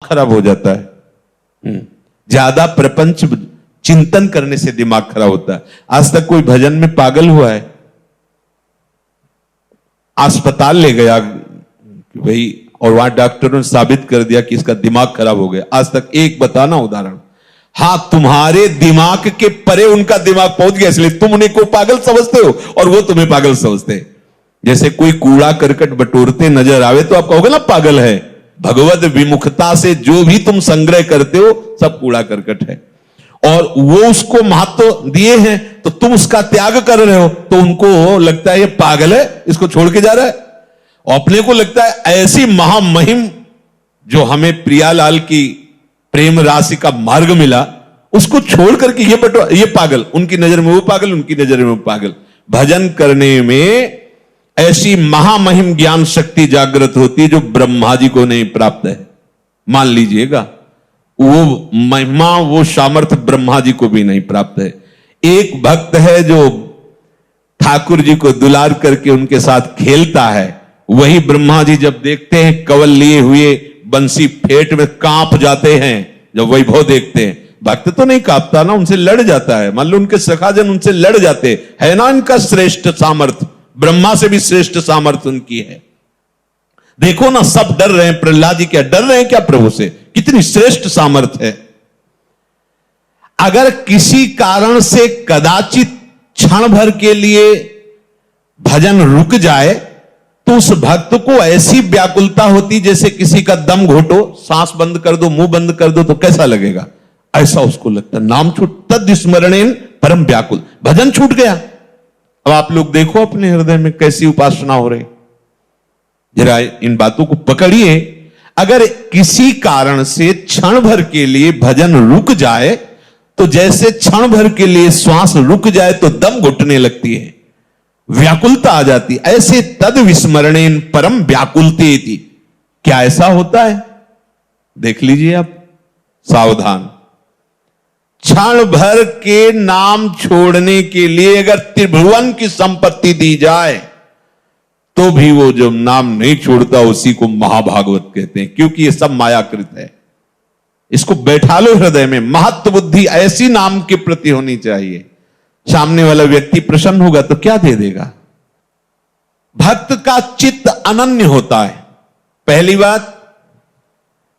खराब हो जाता है। ज्यादा प्रपंच चिंतन करने से दिमाग खराब होता है। आज तक कोई भजन में पागल हुआ है? अस्पताल ले गया भाई और वहां डॉक्टरों ने साबित कर दिया कि इसका दिमाग खराब हो गया। आज तक एक बताना उदाहरण। हां, तुम्हारे दिमाग के परे उनका दिमाग पहुंच गया, इसलिए तुम उन्हें को पागल समझते हो और वो तुम्हें पागल समझते हैं। जैसे कोई कूड़ा करकट बटोरते नजर आवे तो आप कहोगे ना पागल है। भगवत विमुखता से जो भी तुम संग्रह करते हो सब कूड़ा करकट है, और वो उसको महत्व दिए हैं तो तुम उसका त्याग कर रहे हो, तो उनको लगता है ये पागल है, इसको छोड़ के जा रहा है। और अपने को लगता है ऐसी महामहिम जो हमें प्रियालाल की प्रेम राशि का मार्ग मिला, उसको छोड़ करके ये पागल, उनकी नजर में वो पागल, उनकी नजर में वो पागल। भजन करने में ऐसी महामहिम ज्ञान शक्ति जागृत होती है जो ब्रह्मा जी को नहीं प्राप्त है। मान लीजिएगा, वो महिमा, वो सामर्थ्य ब्रह्मा जी को भी नहीं प्राप्त है। एक भक्त है जो ठाकुर जी को दुलार करके उनके साथ खेलता है, वही ब्रह्मा जी जब देखते हैं कवल लिए हुए बंसी फेट में कांप जाते हैं जब वैभव देखते हैं। भक्त तो नहीं कांपता ना, उनसे लड़ जाता है। मान लो उनके सखाजन उनसे लड़ जाते है ना, इनका श्रेष्ठ सामर्थ्य, ब्रह्मा से भी श्रेष्ठ सामर्थ्य उनकी है। देखो ना, सब डर रहे हैं। प्रहलाद जी क्या डर रहे हैं क्या प्रभु से? कितनी श्रेष्ठ सामर्थ्य है। अगर किसी कारण से कदाचित क्षण भर के लिए भजन रुक जाए तो उस भक्त को ऐसी व्याकुलता होती जैसे किसी का दम घोटो, सांस बंद कर दो, मुंह बंद कर दो तो कैसा लगेगा, ऐसा उसको लगता। नाम छूट तद स्मरणेन परम व्याकुल, भजन छूट गया। अब आप लोग देखो अपने हृदय में कैसी उपासना हो रही, जरा इन बातों को पकड़िए। अगर किसी कारण से क्षण भर के लिए भजन रुक जाए तो जैसे क्षण भर के लिए श्वास रुक जाए तो दम घुटने लगती है, व्याकुलता आ जाती, ऐसे तद विस्मरणेन परम व्याकुलते थी। क्या ऐसा होता है? देख लीजिए आप, सावधान। क्षण भर के नाम छोड़ने के लिए अगर त्रिभुवन की संपत्ति दी जाए तो भी वो जो नाम नहीं छोड़ता उसी को महाभागवत कहते हैं, क्योंकि ये सब मायाकृत है। इसको बैठा लो हृदय में। महत्व बुद्धि ऐसी नाम के प्रति होनी चाहिए, सामने वाला व्यक्ति प्रसन्न होगा तो क्या दे देगा। भक्त का चित्त अनन्य होता है। पहली बात,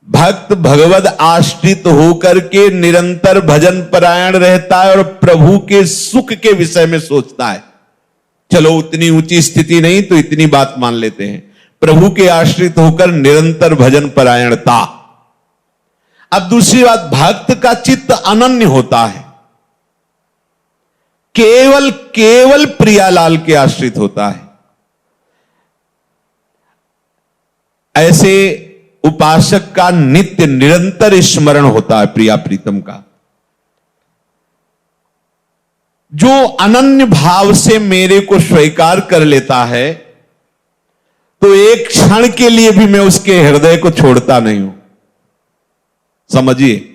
भक्त भगवद आश्रित होकर के निरंतर भजन परायण रहता है और प्रभु के सुख के विषय में सोचता है। चलो उतनी ऊंची स्थिति नहीं तो इतनी बात मान लेते हैं, प्रभु के आश्रित होकर निरंतर भजन परायणता। अब दूसरी बात, भक्त का चित्त अनन्य होता है, केवल प्रियालाल के आश्रित होता है। ऐसे उपासक का नित्य निरंतर स्मरण होता है प्रिया प्रीतम का। जो अनन्य भाव से मेरे को स्वीकार कर लेता है तो एक क्षण के लिए भी मैं उसके हृदय को छोड़ता नहीं हूं। समझिए,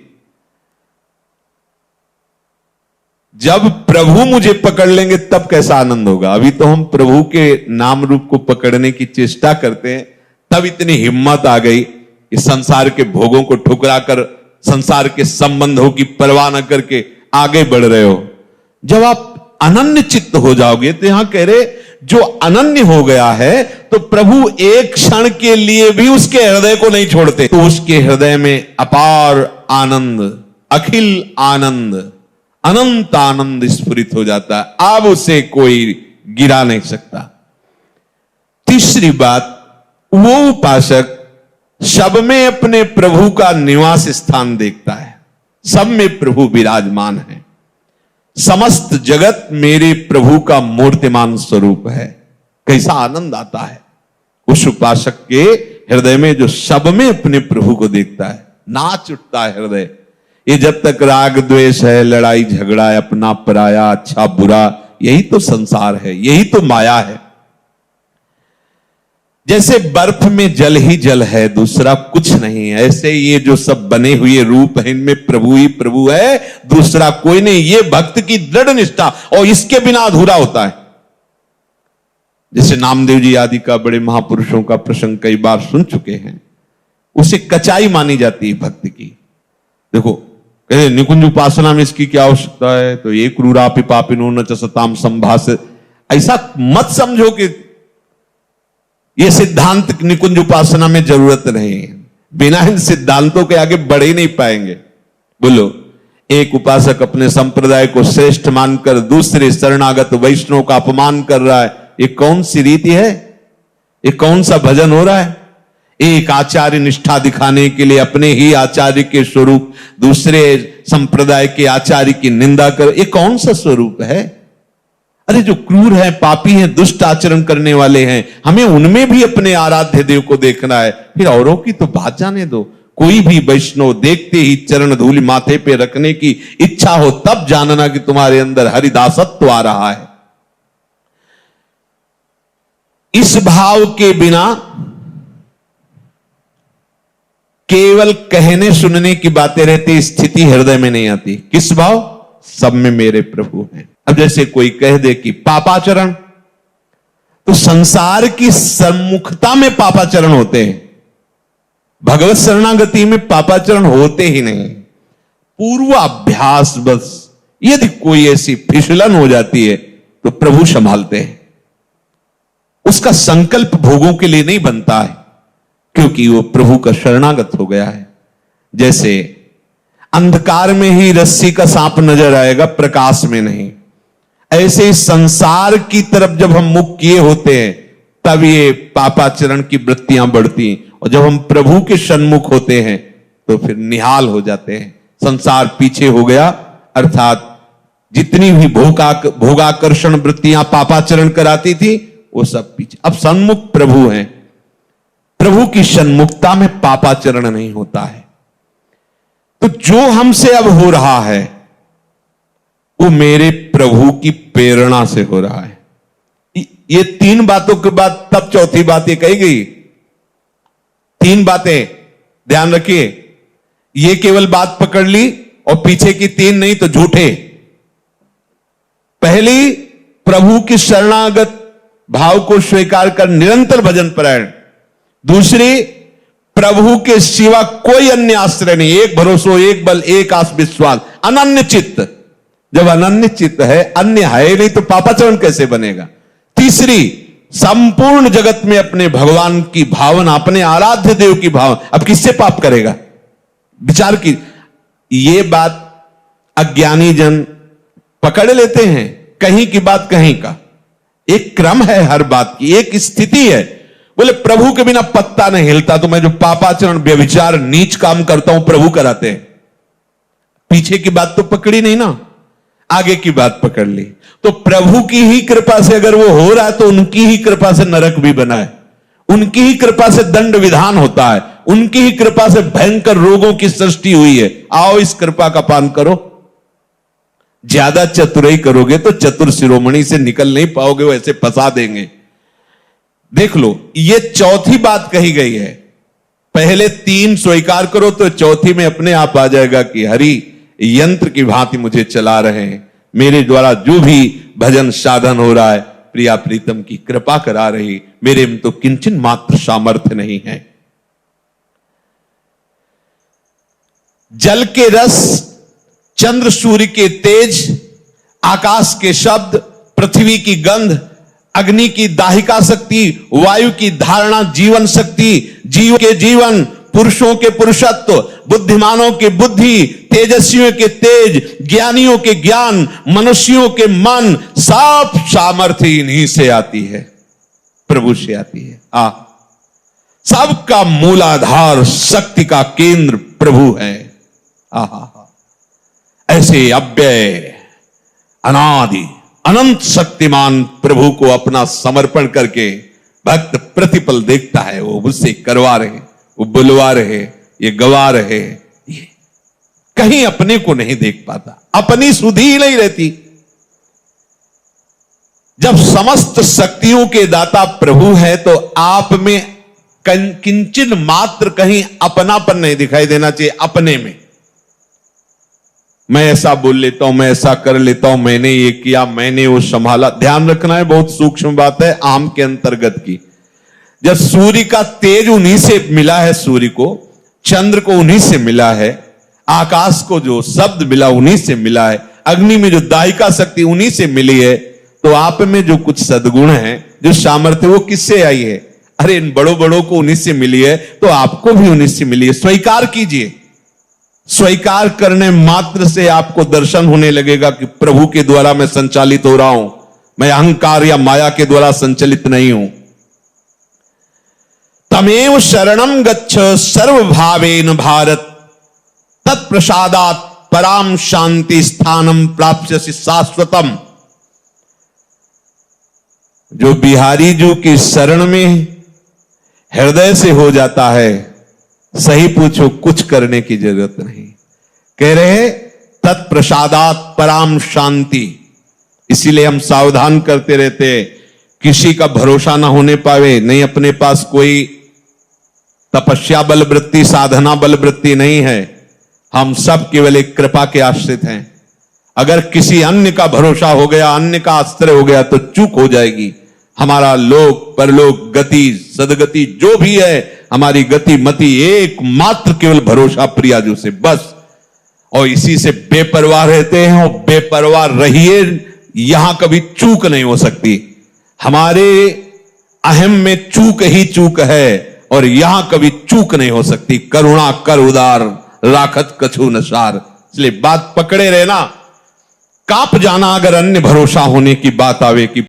जब प्रभु मुझे पकड़ लेंगे तब कैसा आनंद होगा। अभी तो हम प्रभु के नाम रूप को पकड़ने की चेष्टा करते हैं, तब इतनी हिम्मत आ गई कि संसार के भोगों को ठुकरा कर, संसार के संबंधों की परवाह न करके आगे बढ़ रहे हो। जब आप अनन्य चित्त हो जाओगे तो यहां कह रहे, जो अनन्य हो गया है तो प्रभु एक क्षण के लिए भी उसके हृदय को नहीं छोड़ते, तो उसके हृदय में अपार आनंद, अखिल आनंद, अनंत आनंद स्फुरित हो जाता है। अब उसे कोई गिरा नहीं सकता। तीसरी बात, वो उपासक सब में अपने प्रभु का निवास स्थान देखता है। सब में प्रभु विराजमान है। समस्त जगत मेरे प्रभु का मूर्तिमान स्वरूप है। कैसा आनंद आता है उस उपासक के हृदय में जो सब में अपने प्रभु को देखता है। नाच उठता है हृदय। ये जब तक राग द्वेष है, लड़ाई झगड़ा है, अपना पराया, अच्छा बुरा, यही तो संसार है, यही तो माया है। जैसे बर्फ में जल ही जल है, दूसरा कुछ नहीं है, ऐसे ये जो सब बने हुए रूप है इनमें प्रभु ही प्रभु है, दूसरा कोई नहीं। ये भक्त की दृढ़ निष्ठा, और इसके बिना अधूरा होता है। जैसे नामदेव जी आदि का, बड़े महापुरुषों का प्रसंग कई बार सुन चुके हैं। उसे कचाई मानी जाती है भक्ति की। देखो कहते निकुंज उपासना में इसकी क्या आवश्यकता है, तो ये क्रूरापि पापिनो न च सताम संभास। ऐसा मत समझो कि ये सिद्धांत निकुंज उपासना में जरूरत नहीं है। बिना इन सिद्धांतों के आगे बढ़ ही नहीं पाएंगे। बोलो, एक उपासक अपने संप्रदाय को श्रेष्ठ मानकर दूसरे शरणागत वैष्णव का अपमान कर रहा है, ये कौन सी रीति है? ये कौन सा भजन हो रहा है? एक आचार्य निष्ठा दिखाने के लिए अपने ही आचार्य के स्वरूप दूसरे संप्रदाय के आचार्य की निंदा कर, ये कौन सा स्वरूप है? अरे जो क्रूर है, पापी हैं, दुष्ट आचरण करने वाले हैं, हमें उनमें भी अपने आराध्य देव को देखना है। फिर औरों की तो बात जाने दो। कोई भी वैष्णव देखते ही चरण धूलि माथे पे रखने की इच्छा हो तब जानना कि तुम्हारे अंदर हरिदासत्व आ रहा है। इस भाव के बिना केवल कहने सुनने की बातें रहती, स्थिति हृदय में नहीं आती। किस भाव? सब में मेरे प्रभु हैं। अब जैसे कोई कह दे कि पापाचरण, तो संसार की सम्मुखता में पापाचरण होते हैं, भगवत शरणागति में पापाचरण होते ही नहीं। पूर्वाभ्यास बस, यदि कोई ऐसी फिसलन हो जाती है तो प्रभु संभालते हैं। उसका संकल्प भोगों के लिए नहीं बनता है, क्योंकि वो प्रभु का शरणागत हो गया है। जैसे अंधकार में ही रस्सी का सांप नजर आएगा, प्रकाश में नहीं। ऐसे संसार की तरफ जब हम मुख किए होते हैं तब ये पापाचरण की वृत्तियां बढ़ती, और जब हम प्रभु के सन्मुख होते हैं तो फिर निहाल हो जाते हैं। संसार पीछे हो गया, अर्थात जितनी भी भोगाकर्षण वृत्तियां पापाचरण कराती थी वो सब पीछे। अब सन्मुख प्रभु हैं, प्रभु की सन्मुखता में पापाचरण नहीं होता है। तो जो हमसे अब हो रहा है वो मेरे प्रभु की प्रेरणा से हो रहा है। ये तीन बातों के बाद तब चौथी बात ये कही गई। तीन बातें ध्यान रखिए, ये केवल बात पकड़ ली और पीछे की तीन नहीं तो झूठे। पहली, प्रभु की शरणागत भाव को स्वीकार कर निरंतर भजन परायण। दूसरी, प्रभु के सिवा कोई अन्य आश्रय नहीं, एक भरोसो, एक बल, एक आस विश्वास, अनन्य चित्त। जब अनन्य चित्त है, अन्य है नहीं, तो पापाचरण कैसे बनेगा? तीसरी, संपूर्ण जगत में अपने भगवान की भावना, अपने आराध्य देव की भावना। अब किससे पाप करेगा? विचार की। ये बात अज्ञानी जन पकड़ लेते हैं, कहीं की बात कहीं का। एक क्रम है हर बात की, एक स्थिति है। बोले प्रभु के बिना पत्ता नहीं हिलता, तो मैं जो पापाचरण, व्यभिचार, नीच काम करता हूं प्रभु कराते हैं। पीछे की बात तो पकड़ी नहीं ना, आगे की बात पकड़ ली। तो प्रभु की ही कृपा से अगर वो हो रहा है तो उनकी ही कृपा से नरक भी बना है, उनकी ही कृपा से दंड विधान होता है, उनकी ही कृपा से भयंकर रोगों की सृष्टि हुई है। आओ इस कृपा का पान करो। ज्यादा चतुराई करोगे तो चतुर शिरोमणि से निकल नहीं पाओगे, वो ऐसे फंसा देंगे। देख लो, ये चौथी बात कही गई है। पहले तीन स्वीकार करो तो चौथी में अपने आप आ जाएगा कि हरि यंत्र की भांति मुझे चला रहे हैं, मेरे द्वारा जो भी भजन साधन हो रहा है प्रिया प्रीतम की कृपा करा रही, मेरे में तो किंचन मात्र सामर्थ्य नहीं है। जल के रस, चंद्र सूर्य के तेज, आकाश के शब्द, पृथ्वी की गंध, अग्नि की दाहिका शक्ति, वायु की धारणा जीवन शक्ति, जीव के जीवन, पुरुषों के पुरुषत्व, बुद्धिमानों के बुद्धि, तेजस्वियों के तेज, ज्ञानियों के ज्ञान, मनुष्यों के मन, सब सामर्थ्य इन्हीं से आती है, प्रभु से आती है। सबका मूलाधार, शक्ति का केंद्र प्रभु है। ऐसे अव्यय, अनादि, अनंत शक्तिमान प्रभु को अपना समर्पण करके भक्त प्रतिपल देखता है, वो मुझसे करवा रहे, वो बुलवा रहे, ये गवा रहे, ये कहीं अपने को नहीं देख पाता, अपनी सुधि ही नहीं रहती। जब समस्त शक्तियों के दाता प्रभु है तो आप में किंचन मात्र कहीं अपनापन नहीं दिखाई देना चाहिए। अपने में मैं ऐसा बोल लेता हूं, मैं ऐसा कर लेता हूं, मैंने ये किया, मैंने वो संभाला। ध्यान रखना है, बहुत सूक्ष्म बात है, आम के अंतर्गत की। जब सूर्य का तेज उन्हीं से मिला है, सूर्य को चंद्र को उन्हीं से मिला है, आकाश को जो शब्द मिला उन्हीं से मिला है, अग्नि में जो दायिका शक्ति उन्हीं से मिली है। तो आप में जो कुछ सद्गुण है, जो सामर्थ्य, वो किससे आई है? अरे इन बड़ों बड़ों को उन्हीं से मिली है, तो आपको भी उन्हीं से मिली है। स्वीकार कीजिए। स्वीकार करने मात्र से आपको दर्शन होने लगेगा कि प्रभु के द्वारा मैं संचालित हो रहा हूं, मैं अहंकार या माया के द्वारा संचालित नहीं हूं। तमेव शरणम गच्छ सर्वभावेन भारत, तत्प्रसादात् पराम शांति स्थानम प्राप्स्यसि शाश्वतम। जो बिहारी जी की शरण में हृदय से हो जाता है, सही पूछो कुछ करने की जरूरत नहीं। कह रहे तत्प्रसादात् पराम शांति। इसीलिए हम सावधान करते रहते, किसी का भरोसा ना होने पावे। नहीं, अपने पास कोई तपस्या बल वृत्ति, साधना बल वृत्ति नहीं है। हम सब केवल एक कृपा के आश्रित हैं। अगर किसी अन्य का भरोसा हो गया, अन्य का आश्रय हो गया, तो चूक हो जाएगी। हमारा लोक परलोक गति सदगति जो भी है, हमारी गति मति एकमात्र केवल भरोसा प्रियाजू से, बस। और इसी से बेपरवाह रहते हैं, और बेपरवाह रहिए, यहां कभी चूक नहीं हो सकती। हमारे अहम में चूक ही चूक है, और यहां कभी चूक नहीं हो सकती। करुणा कर उदार, राखत कछु न सार। इसलिए बात पकड़े रहना। कांप जाना अगर अन्य भरोसा होने की बात आवे कि